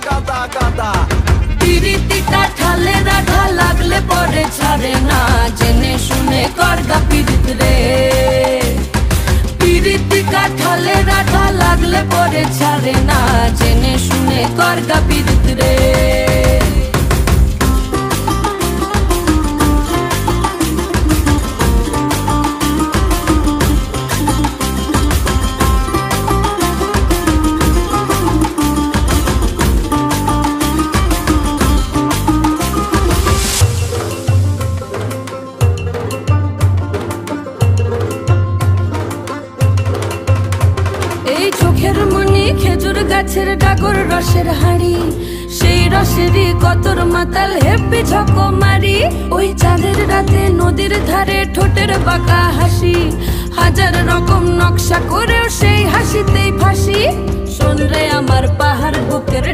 গাদা গাদা। পিরিতি কাঠালে রাধা লাগলে পরে ছাড়ে না, জেনে শুনে করগা পিরিত রে। পিরিতি কাঠালে রাধা লাগলে পরে ছাড়ে না, জেনে শুনে করগা পিরিত রে। চোখের মনি খেজুর গাছের ডাগর রসের হাড়ি, সেই রসেরই কতর মাতাল হেপি ঝকো মারি। ওই চাঁদের রাতে নদীর ধারে ঠোঁটের বাঁকা হাসি, হাজার রকম নকশা করেও সেই হাসিতেই ফাঁসি। শোন রে আমার পাহাড় বুকের